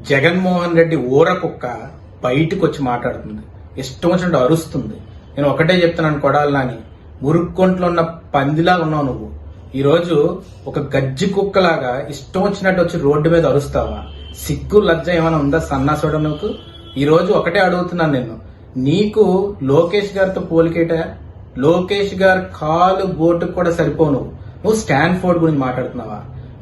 జగన్మోహన్ రెడ్డి ఊర కుక్క బయటకు వచ్చి మాట్లాడుతుంది, ఇష్టం వచ్చినట్టు అరుస్తుంది. నేను ఒకటే చెప్తున్నాను, కొడాలని మురుక్కొంట్లో ఉన్న పందిలా ఉన్నావు నువ్వు. ఈరోజు ఒక గజ్జి కుక్కలాగా ఇష్టం వచ్చినట్టు వచ్చి రోడ్డు మీద అరుస్తావా? సిగ్గు లజ్జ ఏమైనా ఉందా సన్నాసుడు నువ్వు? ఈరోజు ఒకటే అడుగుతున్నాను నేను, నీకు లోకేష్ గారితో పోలికేట? లోకేష్ గారు కాలు బోటుకు కూడా సరిపోవు. నువ్వు స్టాన్ఫోర్డ్ గురించి మాట్లాడుతున్నావా?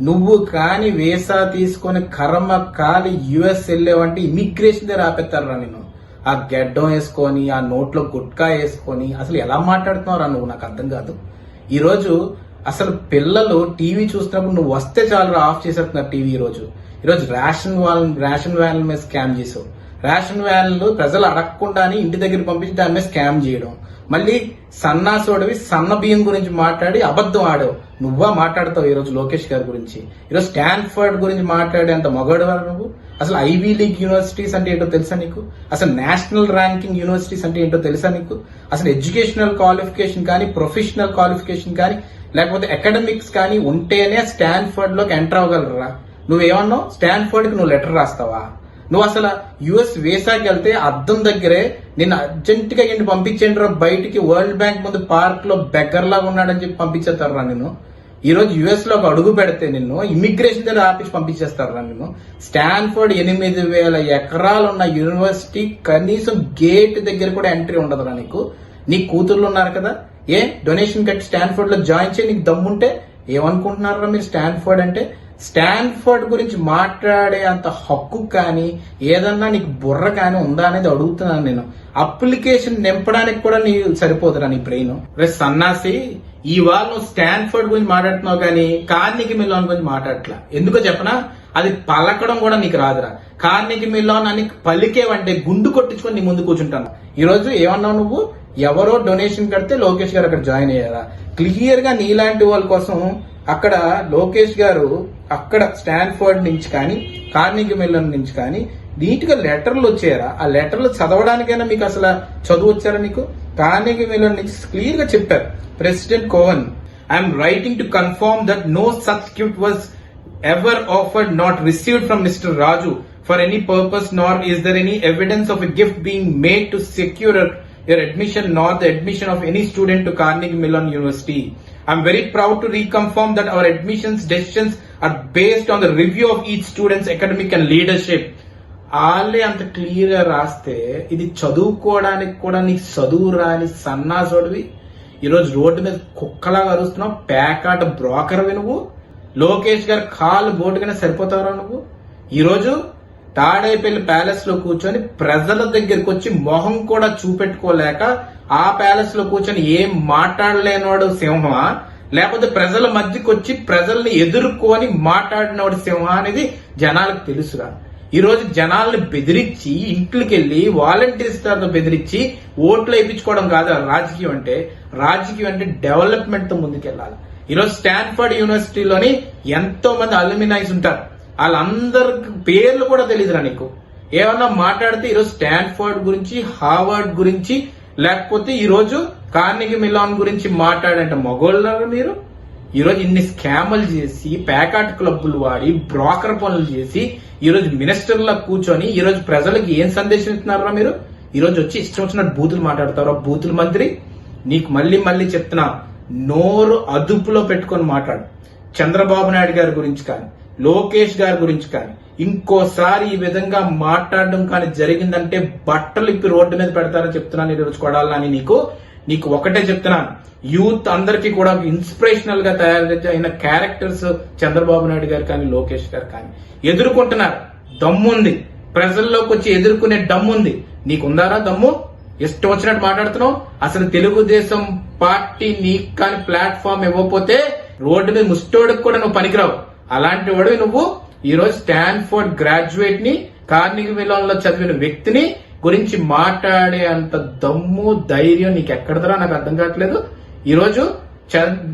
నువ్వు కాని వీసా తీసుకొని కర్మ కాలి యుఎస్ వెళ్ళేవంటే ఇమిగ్రేషన్ దగ్గర ఆపేస్తారా నేను? ఆ గెడ్డం వేసుకొని ఆ నోట్లో గుట్కా వేసుకొని అసలు ఎలా మాట్లాడుతున్నావురా నువ్వు? నాకు అర్థం కాదు. ఈరోజు అసలు పిల్లలు టీవీ చూస్తున్నప్పుడు నువ్వు వస్తే చాలు ఆఫ్ చేసేస్తున్నారు టీవీ. ఈరోజు రేషన్ వ్యాన్ల మీద స్కామ్ చేసావు. రేషన్ వ్యాన్లు ప్రజలు అడగకుండానే ఇంటి దగ్గర పంపించి దాని మీద స్కామ్ చేయడం. మళ్ళీ సన్నాసోడివి సన్న బియ్యం గురించి మాట్లాడి అబద్ధం ఆడావు. నువ్వా మాట్లాడతావు ఈరోజు లోకేష్ గారి గురించి? ఈరోజు స్టాన్ఫర్డ్ గురించి మాట్లాడేంత మగవాడు నువ్వు? అసలు ఐవీ లీగ్ యూనివర్సిటీస్ అంటే ఏంటో తెలుసా నీకు? అసలు నేషనల్ ర్యాంకింగ్ యూనివర్సిటీస్ అంటే ఏంటో తెలుసా నీకు? అసలు ఎడ్యుకేషనల్ క్వాలిఫికేషన్ కానీ, ప్రొఫెషనల్ క్వాలిఫికేషన్ కానీ, లేకపోతే అకాడమిక్స్ కానీ ఉంటేనే స్టాన్ఫర్డ్ లోకి ఎంటర్ అవ్వగలరా? నువ్వేమన్నావు? స్టాన్ఫర్డ్ కి నువ్వు లెటర్ రాస్తావా? నువ్వు అసలు యుఎస్ వీసాకి వెళ్తే అద్దం దగ్గరే నిన్ను అర్జెంట్ గా ఇంటి పంపించేంటారు బయటికి. వరల్డ్ బ్యాంక్ ముందు పార్క్ లో బెగ్గర్ లాగా ఉన్నాడని చెప్పి పంపించేస్తారా నిన్ను? ఈ రోజు యుఎస్ లో ఒక అడుగు పెడితే నిన్ను ఇమిగ్రేషన్ దగ్గర ఆఫీస్ పంపించేస్తారా నిన్ను? స్టాన్ఫర్డ్ 8,000 ఎకరాలు ఉన్న యూనివర్సిటీ కనీసం గేట్ దగ్గర కూడా ఎంట్రీ ఉండదురా నీకు. నీ కూతుర్లు ఉన్నారు కదా, ఏ డొనేషన్ కట్టి స్టాన్ఫర్డ్ లో జాయిన్ చేయి. నీకు దమ్ముంటే ఏమనుకుంటున్నారా మీరు? స్టాన్ఫర్డ్ అంటే స్టాన్ఫర్డ్ గురించి మాట్లాడే అంత హక్కు కానీ ఏదన్నా నీకు బుర్ర కానీ ఉందా అనేది అడుగుతున్నాను నేను. అప్లికేషన్ నింపడానికి కూడా నీ సరిపోతురా నీ బ్రెయిన్? రే సన్నాసి, ఇవాళ నువ్వు స్టాన్ఫర్డ్ గురించి మాట్లాడుతున్నావు కానీ కార్నెగీ మెలాన్ గురించి మాట్లాడట్లా. ఎందుకో చెప్పనా? అది పలకడం కూడా నీకు రాదురా. కార్నెగీ మెలాన్ అని పలికేవంటే గుండు కొట్టించుకొని నీ ముందు కూర్చుంటాను. ఈ రోజు ఏమన్నావు నువ్వు? ఎవరో డొనేషన్ కడితే లోకేష్ గారు అక్కడ జాయిన్ అయ్యారా? క్లియర్ గా నీలాంటి వాళ్ళ కోసం అక్కడ లోకేష్ గారు అక్కడ స్టాన్ఫర్డ్ నుంచి కానీ కార్నెగీ మెలాన్ నుంచి కానీ నీట్ గా లెటర్లు వచ్చారా? ఆ లెటర్లు చదవడానికైనా మీకు అసలు చదువు వచ్చారా నీకు? కార్నెగీ మెలాన్ నుంచి క్లియర్ గా చెప్పారు, president Cowan, I'm writing to confirm that no such gift was ever offered, not received from mister Raju for any purpose, nor is there any evidence of a gift being made to secure your admission, nor the admission of any student to Carnegie Mellon University. I'm very proud to reconfirm that our admissions decisions are based on the review of each student's academic and leadership. ఆళ్ళే అంత clear గా రాస్తే ఇది చదువుకోవడానికి కూడా నీకు చదువు రాని సన్నాసోడివి ఈరోజు రోడ్డు మీద కుక్కలాగా అరుస్తున్నావు. ప్యాకాట బ్రోకర్వి నువ్వు. లోకేష్ గారు కాలు బోటుగానే సరిపోతావురా నువ్వు. ఈరోజు తాడేపల్లి ప్యాలెస్ లో కూర్చొని ప్రజల దగ్గరికి వచ్చి మొహం కూడా చూపెట్టుకోలేక ఆ ప్యాలెస్ లో కూర్చొని ఏం మాట్లాడలేనివాడు సింహమా, లేకపోతే ప్రజల మధ్యకి వచ్చి ప్రజల్ని ఎదుర్కొని మాట్లాడినవాడు సింహ అనేది జనాలకు తెలుసురా. ఈ రోజు జనాల్ని బెదిరించి ఇంట్లోకి వెళ్లి వాలంటీర్స్ తో బెదిరించి ఓట్లు వేయించుకోవడం కాదు రాజకీయం అంటే. రాజకీయం అంటే డెవలప్మెంట్ తో ముందుకెళ్లాలి. ఈరోజు స్టాన్ఫర్డ్ యూనివర్సిటీలోని ఎంతో మంది అల్యూమినైస్ ఉంటారు, వాళ్ళందరికి పేర్లు కూడా తెలియదురా నీకు. ఏమన్నా మాట్లాడితే ఈరోజు స్టాన్ఫర్డ్ గురించి, హార్వర్డ్ గురించి, లేకపోతే ఈరోజు కార్నెగీ మెలాన్ గురించి మాట్లాడంటే మగోళ్ళ మీరు. ఈరోజు ఇన్ని స్కాములు చేసి, ప్యాకాట్ క్లబ్బులు వాడి, బ్రోకర్ పనులు చేసి ఈరోజు మినిస్టర్లా కూర్చొని ఈరోజు ప్రజలకు ఏం సందేశం ఇస్తున్నారా మీరు? ఈరోజు వచ్చి ఇష్టం వచ్చినట్టు బూతులు మాట్లాడతారా బూతుల మంత్రి? నీకు మళ్ళీ చెప్తున్నా, నోరు అదుపులో పెట్టుకొని మాట్లాడు. చంద్రబాబు నాయుడు గారి గురించి కానీ, లోకేష్ గారి గురించి కానీ ఇంకోసారి ఈ విధంగా మాట్లాడడం కానీ జరిగిందంటే బట్టలు ఇప్పి రోడ్డు మీద పెడతారని చెప్తున్నాను. ఈరోజు కొడాలని నీకు ఒకటే చెప్తున్నాను, యూత్ అందరికీ కూడా ఇన్స్పిరేషనల్ గా తయారైన క్యారెక్టర్స్ చంద్రబాబు నాయుడు గారు కానీ, లోకేష్ గారు కానీ ఎదుర్కొంటున్నారు. దమ్ముంది, ప్రజల్లోకి వచ్చి ఎదుర్కొనే దమ్ముంది. నీకుందారా దమ్ము? ఇష్టం వచ్చినట్టు మాట్లాడుతున్నావు. అసలు తెలుగుదేశం పార్టీ నీకు కానీ ప్లాట్ఫామ్ ఇవ్వకపోతే రోడ్డు మీద ముస్టోడికి కూడా నువ్వు పనికిరావు. అలాంటి వాడివి నువ్వు. ఈ రోజు స్టాన్ఫోర్డ్ గ్రాడ్యుయేట్ ని, కార్నెగీ మెలాన్ లో చదివిన వ్యక్తిని గురించి మాట్లాడే అంత దమ్ము ధైర్యం నీకు ఎక్కడదరా? నాకు అర్థం కావట్లేదు. ఈరోజు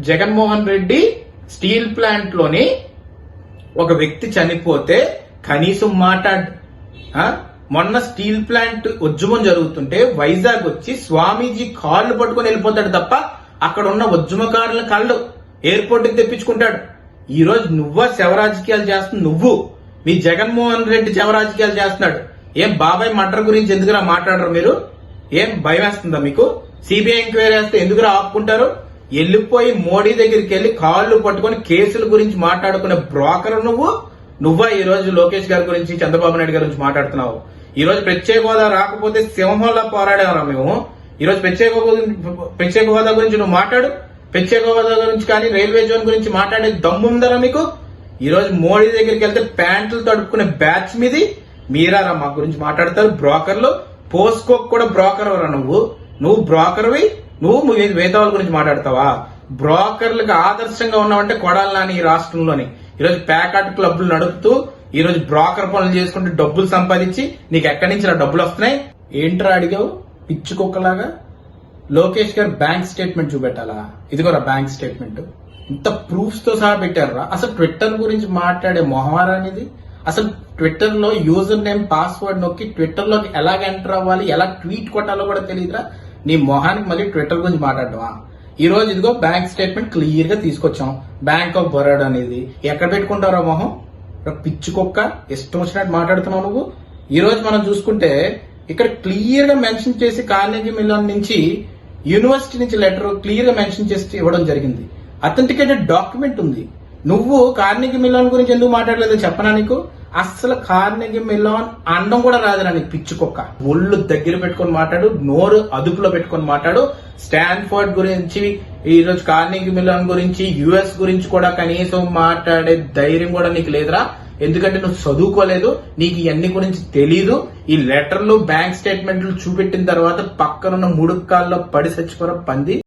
జగన్మోహన్ రెడ్డి స్టీల్ ప్లాంట్ లోని ఒక వ్యక్తి చనిపోతే కనీసం మాట్లాడు. మొన్న స్టీల్ ప్లాంట్ ఉద్యమం జరుగుతుంటే వైజాగ్ వచ్చి స్వామీజీ కాళ్ళు పట్టుకొని వెళ్ళిపోతాడు తప్ప అక్కడ ఉన్న ఉద్యమకారుల కాళ్ళు ఎయిర్పోర్ట్ కి తెప్పించుకుంటాడు. ఈ రోజు నువ్వా శవ రాజకీయాలు చేస్తున్న నువ్వు. మీ జగన్మోహన్ రెడ్డి జవరాజకీయాలు చేస్తున్నాడు. ఏం బాబాయ్ మర్డర్ గురించి ఎందుకురా మాట్లాడరు మీరు? ఏం భయం వేస్తుందా మీకు? సిబిఐ ఎంక్వైరీ వేస్తే ఎందుకురా ఆపుకుంటారు? వెళ్ళిపోయి మోడీ దగ్గరికి వెళ్లి కాళ్ళు పట్టుకొని కేసుల గురించి మాట్లాడుకునే బ్రోకర్ నువ్వా ఈ రోజు లోకేష్ గారి గురించి, చంద్రబాబు నాయుడు గారి గురించి మాట్లాడుతున్నావు? ఈ రోజు ప్రత్యేక హోదా రాకపోతే సింహంలా పోరాడారా మేము? ఈ రోజు ప్రత్యేక హోదా గురించి నువ్వు మాట్లాడు. ప్రత్యేక హోదా గురించి కానీ రైల్వే జోన్ గురించి మాట్లాడే దమ్ముందరా మీకు? ఈ రోజు మోడీ దగ్గరికి వెళ్తే ప్యాంట్లు తడుపుకునే బ్యాచ్ మీది మీరారా మా గురించి మాట్లాడతారు? బ్రోకర్లు. పోస్కోక్ కూడా బ్రోకర్ రా నువ్వు బ్రోకర్వి. నువ్వు మిగతా వాళ్ళ గురించి మాట్లాడతావా? బ్రోకర్లకు ఆదర్శంగా ఉన్నావంటే కొడాలి నాని ఈ రాష్ట్రంలోని. ఈరోజు ప్యాకాట్ క్లబ్లు నడుపుతూ ఈ రోజు బ్రోకర్ పనులు చేసుకుంటూ డబ్బులు సంపాదించి నీకు ఎక్కడి నుంచి నా డబ్బులు వస్తున్నాయి? ఏంట్రా అడిగావు పిచ్చి కుక్కలాగా? లోకేష్ గారు బ్యాంక్ స్టేట్మెంట్ చూపెట్టాలా? ఇదిగోరా బ్యాంక్ స్టేట్మెంట్. ఇంత ప్రూఫ్స్ తో సహా పెట్టారా? అసలు ట్విట్టర్ గురించి మాట్లాడే మొహమారా అనేది? అసలు ట్విట్టర్ లో యూజర్ నేమ్ పాస్వర్డ్ నొక్కి ట్విట్టర్ లోకి ఎలాగ ఎంటర్ అవ్వాలి, ఎలా ట్వీట్ కొట్టాలో కూడా తెలియదురా నీ మొహానికి. మళ్ళీ ట్విట్టర్ గురించి మాట్లాడవా? ఈ రోజు ఇదిగో బ్యాంక్ స్టేట్మెంట్ క్లియర్ గా తీసుకొచ్చాం. బ్యాంక్ ఆఫ్ బరోడా అనేది ఎక్కడ పెట్టుకుంటారా మొహం? పిచ్చి కుక్క, ఇష్టం వచ్చినట్టు మాట్లాడుతున్నావు నువ్వు. ఈ రోజు మనం చూసుకుంటే ఇక్కడ క్లియర్ గా మెన్షన్ చేసి కార్నెగీ మిల్లన్ నుంచి యూనివర్సిటీ నుంచి లెటర్ క్లియర్ గా మెన్షన్ చేసి ఇవ్వడం జరిగింది. అథెంటికేటెడ్ డాక్యుమెంట్ ఉంది. నువ్వు కార్నెగీ మిల్లన్ గురించి ఎందుకు మాట్లాడలేదో చెప్పనా నీకు? అస్సలు కార్నెగీ మిల్లన్ అండం కూడా రాదురా నీకు పిచ్చి కుక్క. ఒళ్ళు దగ్గర పెట్టుకొని మాట్లాడు, నోరు అదుపులో పెట్టుకొని మాట్లాడు. స్టాన్ఫోర్డ్ గురించి, ఈ రోజు కార్నెగీ మిల్లన్ గురించి, యుఎస్ గురించి కూడా కనీసం మాట్లాడే ధైర్యం కూడా నీకు లేదురా. ఎందుకంటే నువ్వు చదువుకోలేదు, నీకు ఇవన్నీ గురించి తెలీదు. ఈ లెటర్లు బ్యాంక్ స్టేట్మెంట్లు చూపెట్టిన తర్వాత పక్కనున్న ముడుక్కాల్లో పడి చచ్చిపోరా పంది.